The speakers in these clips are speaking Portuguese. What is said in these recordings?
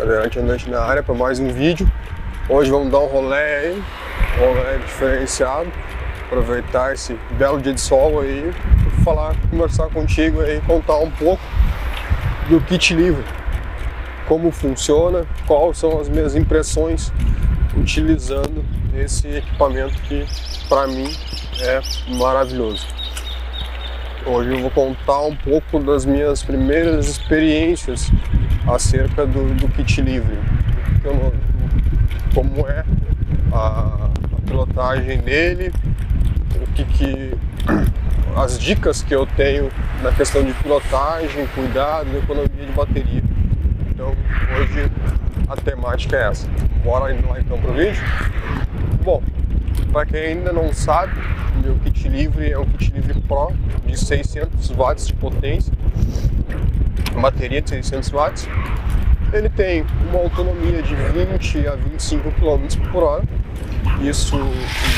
cadeirante andante na área, para mais um vídeo. Hoje vamos dar um rolê aí, diferenciado, aproveitar esse belo dia de sol aí, conversar contigo aí, contar um pouco do kit livre, como funciona, quais são as minhas impressões utilizando esse equipamento que para mim é maravilhoso. Hoje eu vou contar um pouco das minhas primeiras experiências acerca do kit livre, como é a pilotagem dele, as dicas que eu tenho na questão de pilotagem, cuidado, economia de bateria. Então hoje a temática é essa. Bora lá então pro vídeo? Bom, para quem ainda não sabe, meu kit livre é um kit livre Pro de 600 watts de potência, bateria de 600 watts. Ele tem uma autonomia de 20 a 25 km por hora. Isso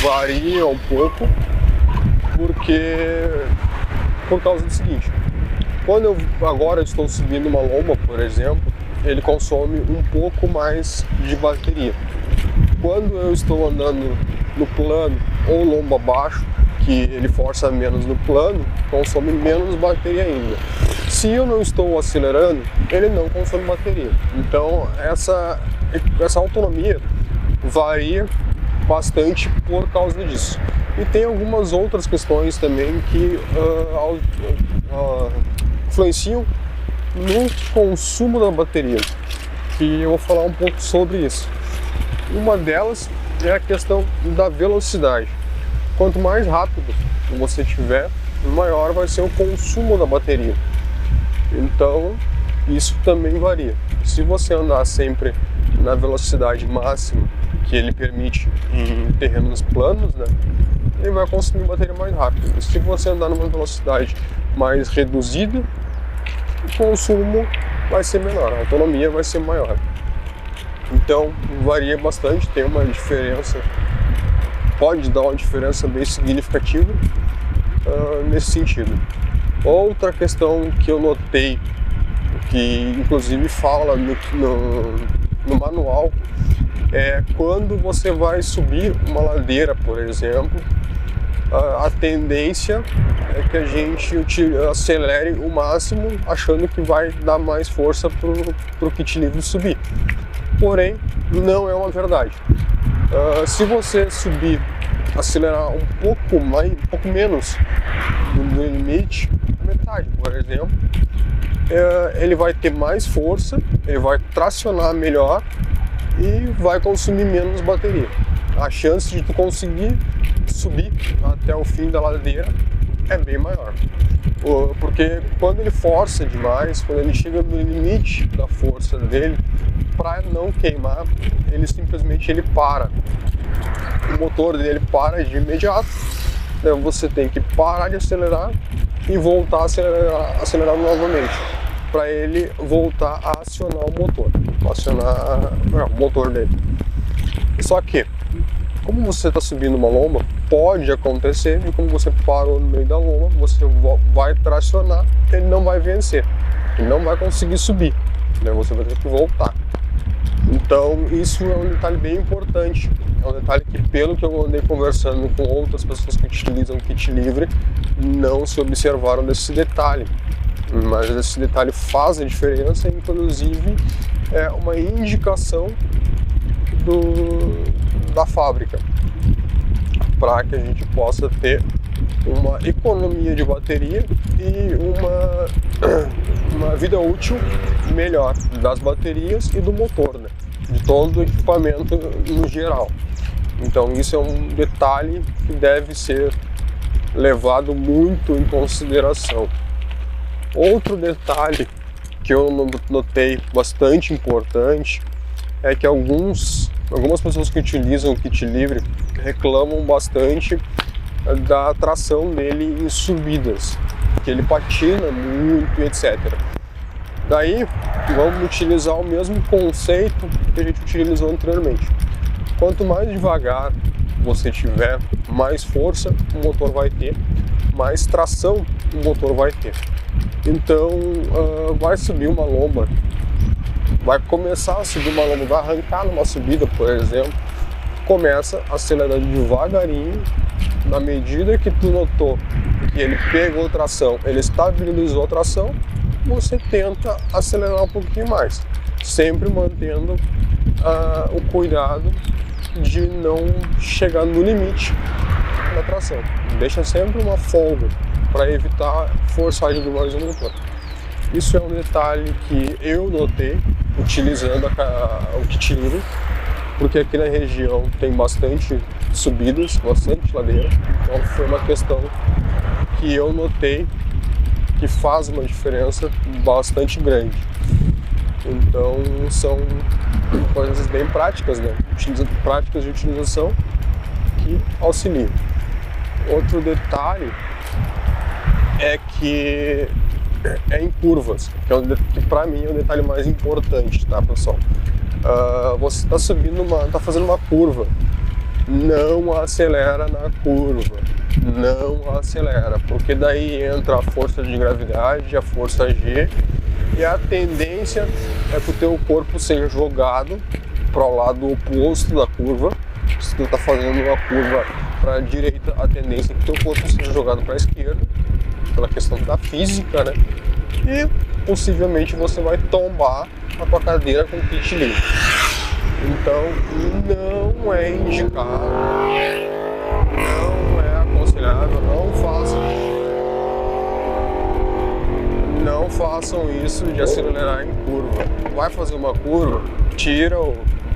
varia um pouco por causa do seguinte: quando eu agora estou subindo uma lomba, por exemplo, ele consome um pouco mais de bateria. Quando eu estou andando no plano ou lomba abaixo, que ele força menos no plano, consome menos bateria ainda. Se eu não estou acelerando, ele não consome bateria. Então essa autonomia varia bastante por causa disso. E tem algumas outras questões também que influenciam no consumo da bateria, que eu vou falar um pouco sobre isso. Uma delas é a questão da velocidade. Quanto mais rápido você tiver, maior vai ser o consumo da bateria. Então, isso também varia. Se você andar sempre na velocidade máxima que ele permite em terrenos planos, né, ele vai consumir bateria mais rápido. Se você andar numa velocidade mais reduzida, o consumo vai ser menor, a autonomia vai ser maior. Então, varia bastante, tem uma diferença, pode dar uma diferença bem significativa nesse sentido. Outra questão que eu notei, que inclusive fala no manual, é quando você vai subir uma ladeira, por exemplo, a tendência é que a gente acelere o máximo, achando que vai dar mais força para o kit livre subir. Porém, não é uma verdade. Se você acelerar um pouco menos do limite, metade, por exemplo, ele vai ter mais força, ele vai tracionar melhor e vai consumir menos bateria. A chance de tu conseguir subir até o fim da ladeira é bem maior. Porque quando ele força demais, quando ele chega no limite da força dele, para não queimar, ele simplesmente para. O motor dele para de imediato. Então você tem que parar de acelerar e voltar a acelerar novamente, para ele voltar a acionar o motor dele. Só que, como você está subindo uma lomba, pode acontecer de como você parou no meio da lomba, você vai tracionar, ele não vai vencer, ele não vai conseguir subir, né? Você vai ter que voltar. Então isso é um detalhe bem importante, é um detalhe que, pelo que eu andei conversando com outras pessoas que utilizam kit livre, não se observaram desse detalhe. Mas esse detalhe faz a diferença, inclusive é uma indicação da fábrica, para que a gente possa ter uma economia de bateria e uma vida útil melhor das baterias e do motor, né? De todo o equipamento no geral. Então isso é um detalhe que deve ser levado muito em consideração. Outro detalhe que eu notei bastante importante é que algumas pessoas que utilizam o kit livre reclamam bastante da tração dele em subidas, que ele patina muito, etc. Daí vamos utilizar o mesmo conceito que a gente utilizou anteriormente. Quanto mais devagar você tiver, mais força o motor vai ter, mais tração o motor vai ter. Então vai subir uma lomba vai começar a subir uma lomba, vai arrancar numa subida, por exemplo, começa acelerando devagarinho, na medida que tu notou que ele pegou tração, ele estabilizou a tração, você tenta acelerar um pouquinho mais, sempre mantendo o cuidado de não chegar no limite da tração. Deixa sempre uma folga para evitar forçar demais o motor. Isso é um detalhe que eu notei utilizando o kit livre, porque aqui na região tem bastante subidas, bastante ladeira, então foi uma questão que eu notei que faz uma diferença bastante grande. Então são coisas bem práticas, né? Práticas de utilização que auxiliam. Outro detalhe é que é em curvas, que para mim é o detalhe mais importante, tá, pessoal? Você está subindo está fazendo uma curva, não acelera na curva, não acelera, porque daí entra a força de gravidade, a força G, e a tendência é que o teu corpo seja jogado para o lado oposto da curva. Se tu está fazendo uma curva para a direita, a tendência é que o teu corpo seja jogado para a esquerda, pela questão da física, né? E possivelmente você vai tombar a tua cadeira com o kit livre. Então não é indicado, não é aconselhável, não façam isso de acelerar em curva. Vai fazer uma curva,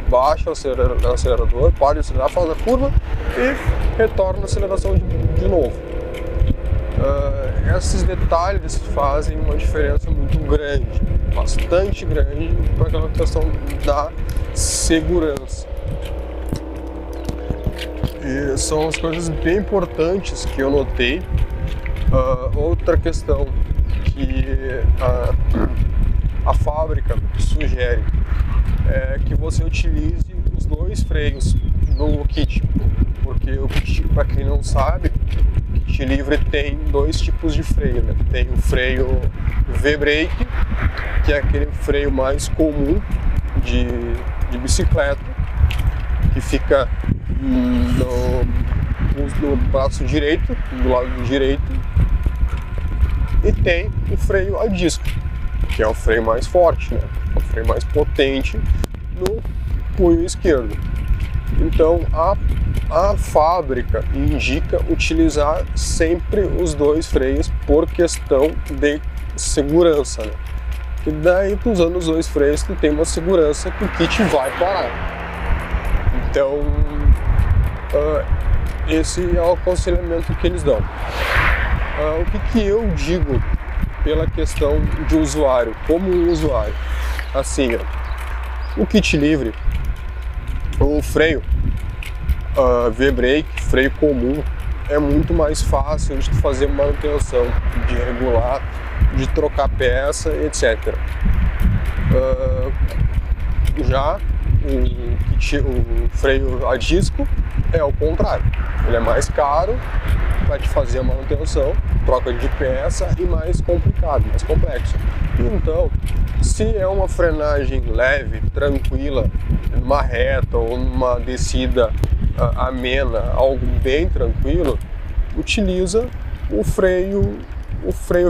baixa o acelerador, para de acelerar, faz a curva e retorna a aceleração de novo. Esses detalhes fazem uma diferença muito grande, bastante grande, para aquela questão da segurança. E são as coisas bem importantes que eu notei. Outra questão que a fábrica sugere é que você utilize os dois freios do kit, porque o kit, para quem não sabe, o kit livre tem dois tipos de freio, né? Tem o freio V-brake, que é aquele freio mais comum de bicicleta, que fica no braço direito, do lado direito, e tem o freio a disco, que é o freio mais forte, né? O freio mais potente no punho esquerdo. Então a fábrica indica utilizar sempre os dois freios por questão de segurança, né? E daí, usando os dois freios, tu tem uma segurança que o kit vai parar. Então esse é o aconselhamento que eles dão. O que eu digo pela questão de usuário, como usuário? Assim, o kit livre, o freio V-brake, freio comum, é muito mais fácil de fazer manutenção, de regular, de trocar peça, etc. Já o freio a disco é o contrário, ele é mais caro, vai te fazer a manutenção, troca de peça e mais complicado, mais complexo. Então, se é uma frenagem leve, tranquila, numa reta ou numa descida amena, algo bem tranquilo, utiliza o freio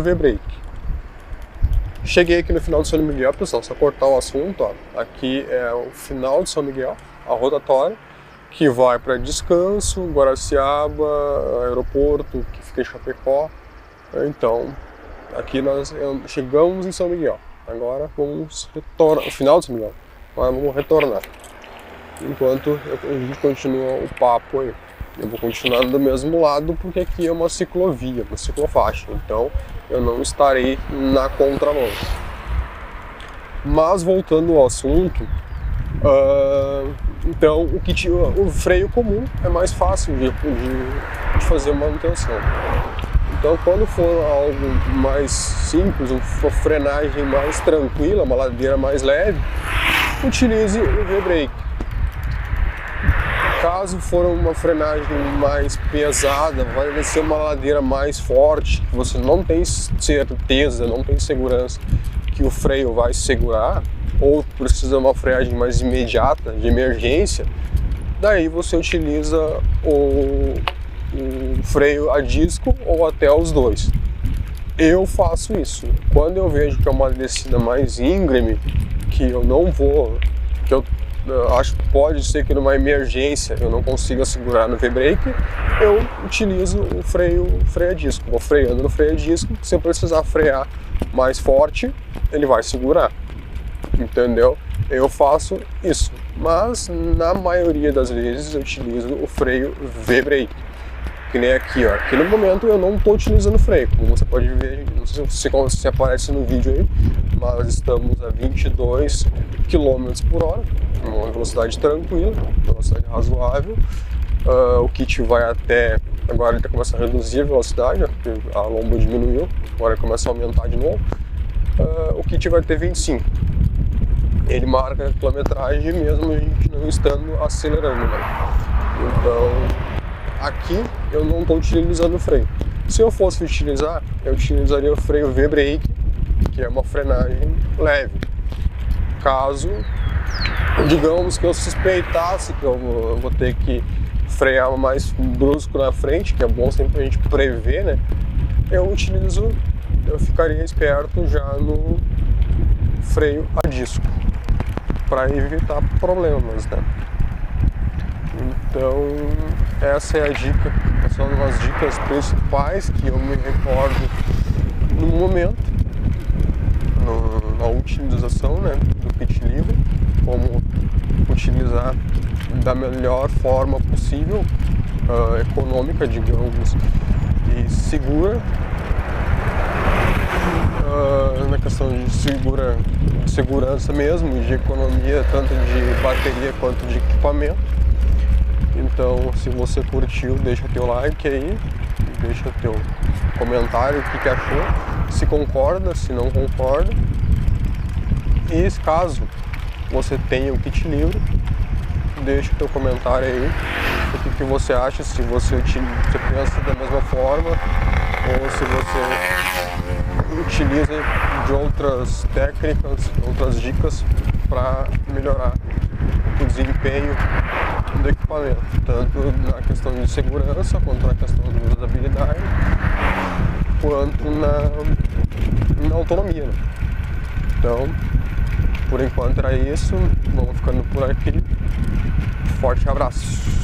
V-brake. Cheguei aqui no final de São Miguel, pessoal, só cortar o assunto, ó. Aqui é o final de São Miguel, a rotatória, que vai para Descanso, Guaraciaba, aeroporto, que fica em Chapecó. Então, aqui nós chegamos em São Miguel. Agora vamos retornar, o final de São Miguel, agora vamos retornar. Enquanto a gente continua o papo aí. Eu vou continuar do mesmo lado porque aqui é uma ciclovia, uma ciclofaixa, então eu não estarei na contramão. Mas voltando ao assunto, então o freio comum é mais fácil de fazer manutenção. Então quando for algo mais simples, uma frenagem mais tranquila, uma ladeira mais leve, utilize o V-brake. Caso for uma frenagem mais pesada, vai ser uma ladeira mais forte, que você não tem certeza, não tem segurança que o freio vai segurar, ou precisa de uma freagem mais imediata, de emergência, daí você utiliza o freio a disco ou até os dois. Eu faço isso. Quando eu vejo que é uma descida mais íngreme, que eu não vou, que eu acho que pode ser que numa emergência eu não consiga segurar no V-brake, eu utilizo o freio a disco. Vou freando no freio a disco, se eu precisar frear mais forte, ele vai segurar. Entendeu? Eu faço isso. Mas na maioria das vezes eu utilizo o freio V-brake. Que nem aqui, ó. Aqui no momento eu não estou utilizando freio, como você pode ver, não sei se aparece no vídeo aí, mas estamos a 22 km por hora, uma velocidade tranquila, velocidade razoável. O kit vai até, agora ele está começando a reduzir a velocidade, ó, porque a lomba diminuiu, agora ele começa a aumentar de novo. O kit vai ter 25. Ele marca a quilometragem mesmo a gente não estando acelerando, né? Então, aqui eu não estou utilizando o freio. Se eu fosse utilizar, eu utilizaria o freio V-brake, que é uma frenagem leve. Caso, digamos que eu suspeitasse que eu vou ter que frear mais brusco na frente, que é bom sempre a gente prever, né? Eu ficaria esperto já no freio a disco, para evitar problemas, né? Então, essa é a dica, são as dicas principais que eu me recordo no momento, na utilização, né, do kit livre, como utilizar da melhor forma possível, econômica, digamos, e segura, na questão de segurança mesmo, de economia, tanto de bateria quanto de equipamento. Então, se você curtiu, deixa teu like aí, deixa teu comentário, o que achou, se concorda, se não concorda. E caso você tenha o kit livre, deixa teu comentário aí, o que você acha, se você pensa da mesma forma, ou se você utiliza de outras técnicas, outras dicas para melhorar o desempenho do equipamento, tanto na questão de segurança, quanto na questão de usabilidade, quanto na autonomia, né? Então, por enquanto era isso, vamos ficando por aqui, forte abraço!